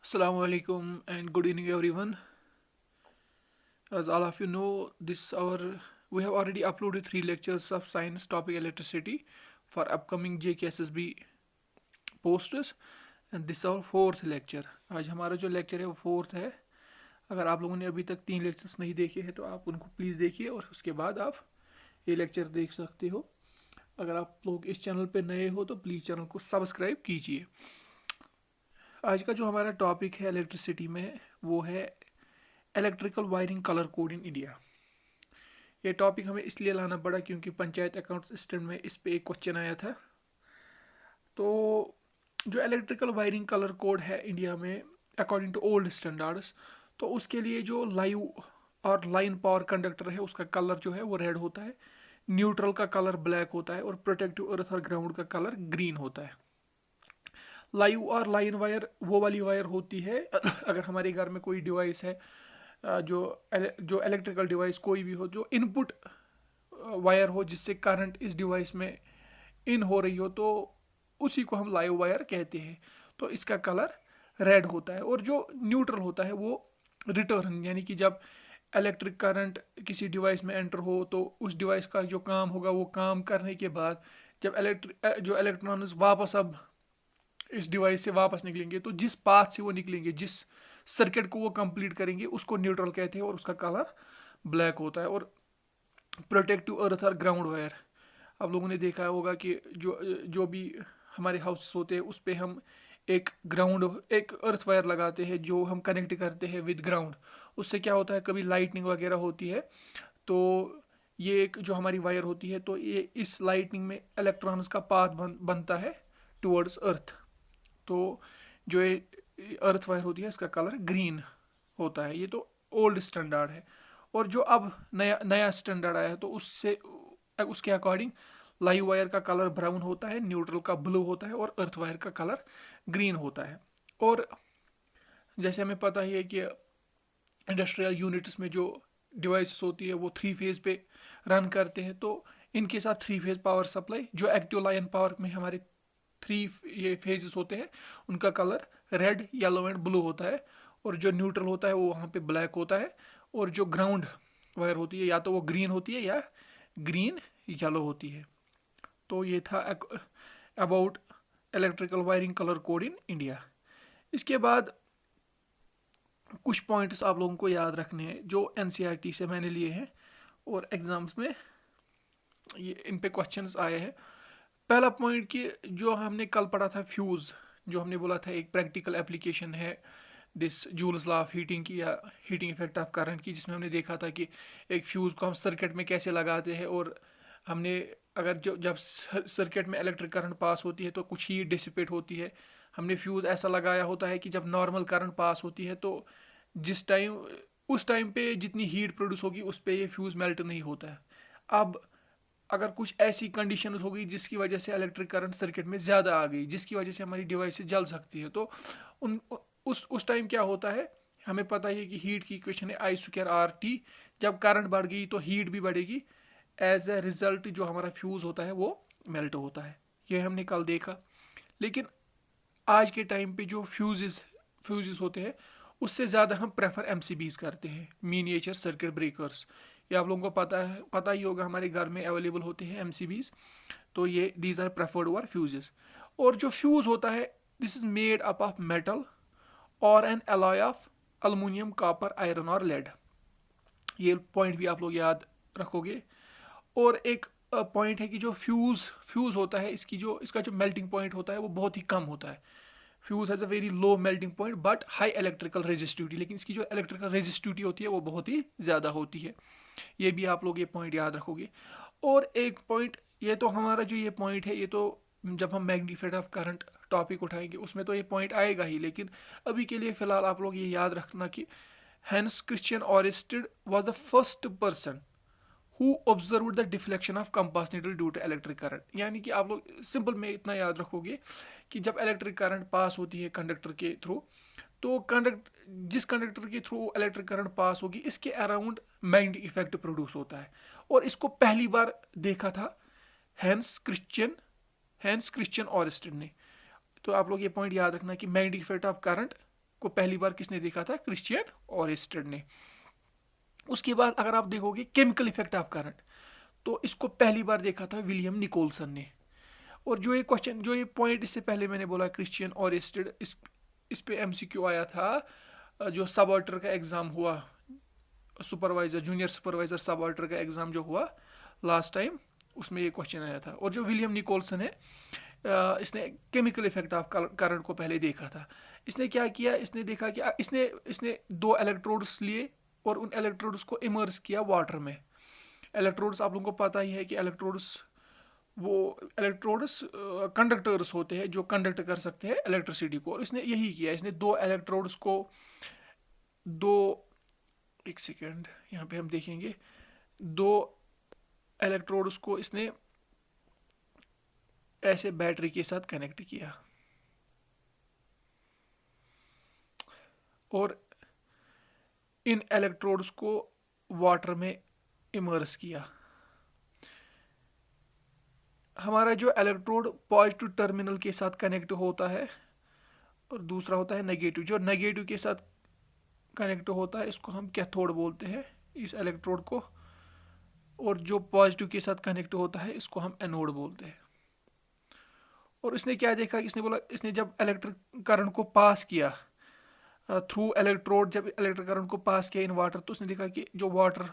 Assalamu alaikum and good evening everyone. As all of you know, this our we have already uploaded three lectures of science topic electricity for upcoming JKSSB posters and this is our fourth lecture. आज हमारा जो lecture है वो fourth है. अगर आप लोगों ने अभी तक तीन lectures नहीं देखे हैं तो आप उनको please देखिए और उसके बाद आप ये lecture देख सकते हो. अगर आप लोग इस चैनल पे नए हो तो प्लीज़ चैनल को सब्सक्राइब कीजिए. आज का जो हमारा टॉपिक है इलेक्ट्रिसिटी में वो है electrical wiring colour code in India. ये टॉपिक हमें इसलिए लाना पड़ा क्योंकि पंचायत अकाउंट सिस्टम में इस पे एक क्वेश्चन आया था. तो जो इलेक्ट्रिकल वायरिंग कलर कोड है इंडिया में अकॉर्डिंग टू ओल्ड स्टैंडर्ड्स, तो उसके लिए जो लाइव और लाइन पावर कंडक्टर है उसका कलर जो है वो रेड होता है, न्यूट्रल का कलर ब्लैक होता है और प्रोटेक्टिव अर्थ और ग्राउंड का कलर ग्रीन होता है. लाइव और लाइन वायर वो वाली वायर होती है अगर हमारे घर में कोई डिवाइस है, जो जो इलेक्ट्रिकल डिवाइस कोई भी हो जो इनपुट वायर हो जिससे करंट इस डिवाइस में इन हो रही हो, तो उसी को हम लाइव वायर कहते हैं. तो इसका कलर रेड होता है. और जो न्यूट्रल होता है वो रिटर्न, यानी कि जब इलेक्ट्रिक करंट किसी डिवाइस में एंटर हो तो उस डिवाइस का जो काम होगा वो काम करने के बाद जब जो इलेक्ट्रॉन्स वापस अब इस डिवाइस से वापस निकलेंगे तो जिस पाथ से वो निकलेंगे, जिस सर्किट को वो कंप्लीट करेंगे उसको न्यूट्रल कहते हैं और उसका कलर ब्लैक होता है. और प्रोटेक्टिव अर्थ और ग्राउंड वायर आप लोगों ने देखा होगा कि जो जो भी हमारे हाउस होते हैं उस पर हम एक अर्थ वायर लगाते हैं जो हम कनेक्ट करते हैं विद ग्राउंड. उससे क्या होता है, कभी लाइटनिंग वगैरह होती है तो ये एक जो हमारी वायर होती है तो ये इस लाइटनिंग में इलेक्ट्रॉन्स का पाथ बनता है टुवर्ड्स अर्थ. तो जो अर्थ वायर होती है इसका कलर ग्रीन होता है. ये तो ओल्ड स्टैंडर्ड है. और जो अब नया नया स्टैंडर्ड आया है तो उससे उसके अकॉर्डिंग लाइव वायर का कलर ब्राउन होता है, न्यूट्रल का ब्लू होता है और अर्थ वायर का कलर ग्रीन होता है. और जैसे हमें पता ही है कि इंडस्ट्रियल यूनिट्स में जो डिवाइसेस होती है वो थ्री फेज पे रन करते हैं, तो इनके साथ थ्री फेज पावर सप्लाई जो एक्टिव लाइन पावर में हमारे थ्री ये फेजेस होते हैं उनका colour red, yellow and blue होता है. और जो न्यूट्रल होता है वो वहाँ पे ब्लैक होता है. और जो ग्राउंड वायर होती है या तो वो ग्रीन होती है या ग्रीन येलो होती है. तो ये था about electrical wiring colour code in India. इसके बाद कुछ पॉइंट्स आप लोगों को याद रखने हैं जो एनसीईआरटी से मैंने लिए हैं और एग्जाम्स में ये इन पे क्वेश्चंस आए हैं. पहला पॉइंट कि जो हमने कल पढ़ा था फ्यूज़, जो हमने बोला था एक प्रैक्टिकल एप्लीकेशन है this joules law of heating की या हीटिंग इफेक्ट ऑफ करंट की, जिसमें हमने देखा था कि एक फ्यूज़ को हम सर्किट में कैसे लगाते हैं और हमने अगर जब सर्किट में इलेक्ट्रिक करंट पास होती है तो कुछ हीट डिसिपेट होती है. हमने फ्यूज़ ऐसा लगाया होता है कि जब नॉर्मल करंट पास होती है तो जिस टाइम उस टाइम पे जितनी हीट प्रोड्यूस होगी उस पर ये फ्यूज़ मेल्ट नहीं होता है. अब अगर कुछ ऐसी कंडीशन हो गई जिसकी वजह से इलेक्ट्रिक करंट सर्किट में ज़्यादा आ गई जिसकी वजह से हमारी डिवाइस जल सकती है, तो उन उस टाइम क्या होता है, हमें पता ही है कि हीट की इक्वेशन है आई स्क्वायर आर टी. जब करंट बढ़ गई तो हीट भी बढ़ेगी, एज ए रिजल्ट जो हमारा फ्यूज़ होता है वो मेल्ट होता है. ये हमने कल देखा. लेकिन आज के टाइम पे जो फ्यूजेस होते हैं उससे ज़्यादा हम प्रेफर एमसीबीज करते हैं, मिनिएचर सर्किट ब्रेकर्स. ये आप लोगों को पता ही होगा, हमारे घर में अवेलेबल होते हैं एमसीबीज. तो ये these are preferred over fuses. और जो फ्यूज़ होता है this is made up of metal और an alloy of aluminium, copper, iron और लेड. ये पॉइंट भी आप लोग याद रखोगे. और एक पॉइंट है कि जो फ्यूज़ होता है इसका जो मेल्टिंग पॉइंट होता है वो बहुत ही कम होता है. Fuse has a very low melting point but high electrical resistivity, लेकिन इसकी जो इलेक्ट्रिकल रेजिस्टिविटी होती है वो बहुत ही ज़्यादा होती है. ये भी आप लोग ये पॉइंट याद रखोगे. और एक पॉइंट, ये तो हमारा जो ये पॉइंट है ये तो जब हम मैग्नीफाइड ऑफ करंट टॉपिक उठाएंगे उसमें तो ये पॉइंट आएगा ही, लेकिन अभी के लिए फ़िलहाल आप लोग ये याद रखना कि Hans Christian Oersted was the first person who observe the deflection of compass needle due to electric current. यानी कि आप लोग सिंपल में इतना याद रखोगे कि जब इलेक्ट्रिक करंट पास होती है कंडक्टर के थ्रू, तो जिस कंडक्टर के थ्रू इलेक्ट्रिक करंट पास होगी इसके अराउंड मैग्नेटिक इफेक्ट प्रोड्यूस होता है. और इसको पहली बार देखा था हैंस क्रिश्चियन ऑरेस्टेड ने. तो आप लोग ये पॉइंट याद रखना कि मैग्नेटिक इफेक्ट ऑफ करंट को पहली बार किसने देखा था? क्रिश्चियन ओरेस्टेड ने। उसके बाद अगर आप देखोगे केमिकल इफेक्ट ऑफ करंट, तो इसको पहली बार देखा था विलियम निकोलसन ने। और जो ये क्वेश्चन, जो ये पॉइंट इससे पहले मैंने बोला क्रिश्चियन ओरेस्टेड, इस पे एमसीक्यू आया था। जो सब ऑर्डर का एग्जाम हुआ, सुपरवाइजर, जूनियर सुपरवाइजर सब ऑर्डर का एग्जाम जो हुआ लास्ट टाइम, उसमें ये क्वेश्चन आया था। और जो विलियम निकोलसन है, इसने केमिकल इफेक्ट ऑफ करंट को पहले देखा था। इसने क्या किया, इसने देखा कि इसने दो इलेक्ट्रोड्स लिए और उन इलेक्ट्रोड्स को इमर्स किया वाटर में। इलेक्ट्रोड्स आप लोगों को पता ही है कि इलेक्ट्रोड्स कंडक्टर्स होते हैं जो कंडक्ट कर सकते हैं इलेक्ट्रिसिटी को। और इसने यही किया, इसने दो इलेक्ट्रोड्स को, दो, एक सेकेंड यहाँ पे हम देखेंगे, दो इलेक्ट्रोड्स को इसने ऐसे बैटरी के साथ कनेक्ट किया और इन इलेक्ट्रोड्स को वाटर में इमर्स किया। हमारा जो इलेक्ट्रोड पॉजिटिव टर्मिनल के साथ कनेक्ट होता है और दूसरा होता है नेगेटिव। जो नेगेटिव के साथ कनेक्ट होता है इसको हम कैथोड बोलते हैं, इस इलेक्ट्रोड को। और जो पॉजिटिव के साथ कनेक्ट होता है इसको हम एनोड बोलते हैं। और इसने क्या देखा, इसने बोला, इसने जब इलेक्ट्रिक करंट को पास किया थ्रू इलेक्ट्रोड, जब इलेक्ट्रिक करंट को पास किया इन वाटर, तो उसने देखा कि जो वाटर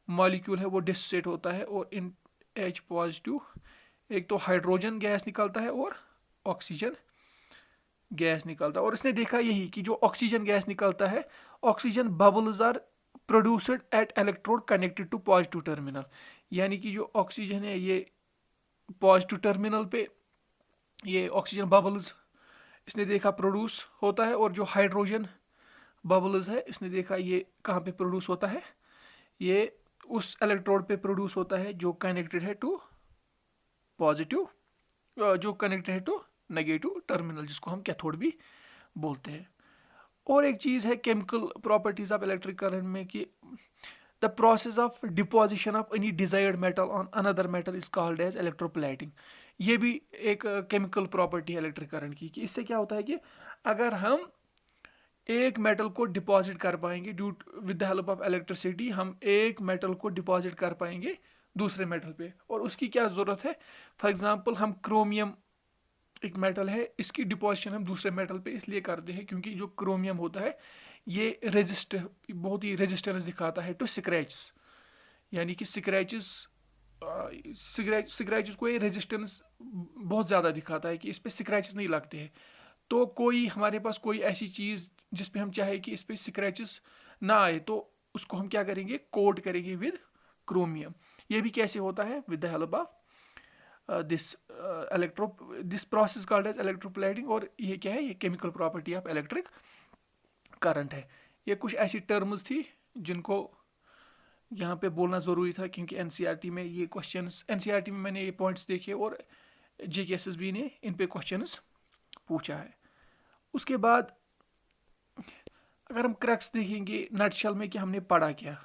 मॉलिक्यूल है वो डिसोसिएट होता है और इन H पॉजिटिव एक तो हाइड्रोजन गैस निकलता है और ऑक्सीजन गैस निकलता है। और इसने देखा यही कि जो ऑक्सीजन गैस निकलता है, oxygen bubbles are produced at electrode connected to positive terminal. यानी कि जो ऑक्सीजन है ये पॉजिटिव टर्मिनल पे ये ऑक्सीजन बबल्स इसने देखा प्रोड्यूस होता है। और जो हाइड्रोजन बबल्स है इसने देखा ये कहाँ पे प्रोड्यूस होता है, ये उस इलेक्ट्रोड पे प्रोड्यूस होता है जो कनेक्टेड है टू पॉजिटिव, जो कनेक्टेड है टू नेगेटिव टर्मिनल, जिसको हम कैथोड भी बोलते हैं। और एक चीज़ है chemical properties of electric current में कि the process of deposition of any desired metal on another metal is called as electroplating. ये भी एक केमिकल प्रॉपर्टी है इलेक्ट्रिक करंट की, कि इससे क्या होता है कि अगर हम एक मेटल को डिपॉजिट कर पाएंगे due with the help of electricity, हम एक मेटल को डिपॉजिट कर पाएंगे दूसरे मेटल पे। और उसकी क्या ज़रूरत है, फॉर एग्जांपल हम क्रोमियम एक मेटल है, इसकी डिपॉजिशन हम दूसरे मेटल पे इसलिए करते हैं क्योंकि जो क्रोमियम होता है ये बहुत ही रेजिस्टेंस दिखाता है टू स्क्रैचेस। यानी कि स्क्रैचेस को ये रेजिस्टेंस बहुत ज़्यादा दिखाता है कि इस पर स्क्रैचेस नहीं लगते हैं। तो कोई हमारे पास कोई ऐसी चीज़ जिस पे हम चाहे कि इस पर स्क्रैचेस ना आए, तो उसको हम क्या करेंगे, कोट करेंगे विद क्रोमियम। ये भी कैसे होता है, with the help of this process called as electroplating. और ये क्या है, ये chemical property of electric current है। ये कुछ ऐसी टर्म्स थी जिनको यहाँ पे बोलना ज़रूरी था क्योंकि एनसीईआरटी में ये क्वेश्चंस, एनसीईआरटी में मैंने ये पॉइंट्स देखे और जेकेएसएसबी ने इन पे क्वेश्चंस पूछा है। उसके बाद अगर हम क्रक्स देखेंगे नटशेल में कि हमने पढ़ा क्या,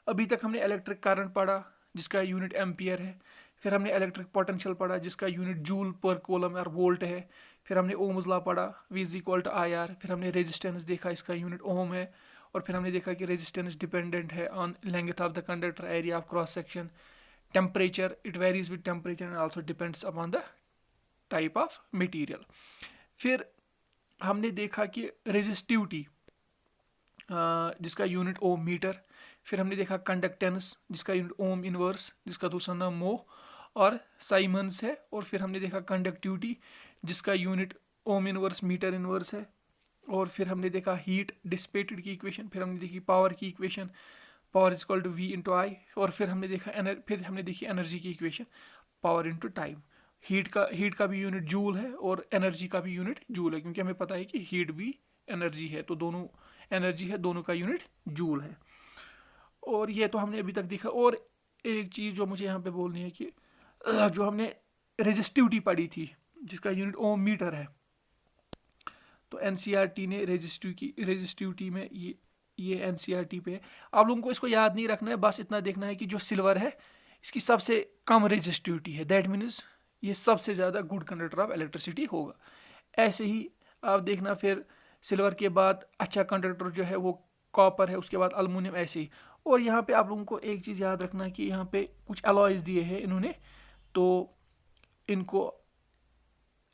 अभी तक हमने इलेक्ट्रिक करंट पढ़ा जिसका यूनिट एम्पियर है, फिर हमने इलेक्ट्रिक पोटेंशियल पढ़ा जिसका यूनिट जूल पर कूलम और वोल्ट है, फिर हमने ओम्स लॉ पढ़ा, V is equal to IR, फिर हमने रेजिस्टेंस देखा इसका यूनिट ओम है, और फिर हमने देखा कि रेजिस्टेंस डिपेंडेंट है on length of the conductor, area of cross section, temperature, it varies with temperature and also depends upon the type of material. फिर हमने देखा कि रेजिस्टिविटी जिसका यूनिट ओम मीटर, फिर हमने देखा कंडक्टेंस जिसका यूनिट ओम इनवर्स, जिसका दूसरा नाम मो और साइमन्स है, और फिर हमने देखा कंडक्टिविटी जिसका unit ohm inverse metre inverse है, और फिर हमने देखा हीट डिसिपेटेड की इक्वेशन, फिर हमने देखी पावर की equation, power is equal to V into I, और फिर हमने देखी एनर्जी की equation, power into time. Heat का भी यूनिट जूल है और एनर्जी का भी यूनिट जूल है, क्योंकि हमें पता है कि हीट भी एनर्जी है, तो दोनों एनर्जी है, दोनों का यूनिट जूल है। और ये तो हमने अभी तक देखा। और एक चीज़ जो मुझे यहाँ पे बोलनी है कि जो हमने रेजिस्टिविटी पढ़ी थी जिसका यूनिट ओम मीटर है, तो एनसीईआरटी ने रेजिस्टिविटी में ये एनसीईआरटी पे है। आप लोगों को इसको याद नहीं रखना है, बस इतना देखना है कि जो सिल्वर है इसकी सबसे कम रेजिस्टिविटी है, दैट मीन्स ये सबसे ज़्यादा गुड कंडक्टर ऑफ इलेक्ट्रिसिटी होगा। ऐसे ही आप देखना फिर सिल्वर के बाद अच्छा कंडक्टर जो है वो कॉपर है, उसके बाद अल्मुनियम, ऐसे ही। और यहाँ पे आप लोगों को एक चीज़ याद रखना है कि यहाँ पे कुछ अलॉयज दिए हैं इन्होंने, तो इनको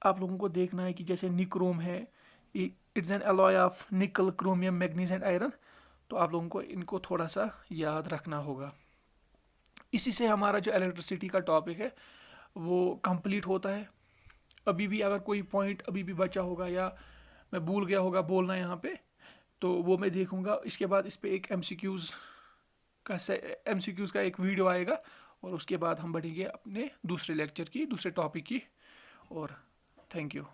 आप लोगों को देखना है कि जैसे निक्रोम है, इट्स एन अलॉय ऑफ निकल, क्रोमियम, मैग्नीज एंड आयरन। तो आप लोगों को इनको थोड़ा सा याद रखना होगा। इसी से हमारा जो इलेक्ट्रिसिटी का टॉपिक है वो कंप्लीट होता है। अभी भी अगर कोई पॉइंट अभी भी बचा होगा या मैं भूल गया होगा बोलना यहाँ पे, तो वो मैं देखूंगा। इसके बाद इस पे एक एमसीक्यूज़ का एक वीडियो आएगा, और उसके बाद हम बढ़ेंगे अपने दूसरे लेक्चर की, दूसरे टॉपिक की। और थैंक यू।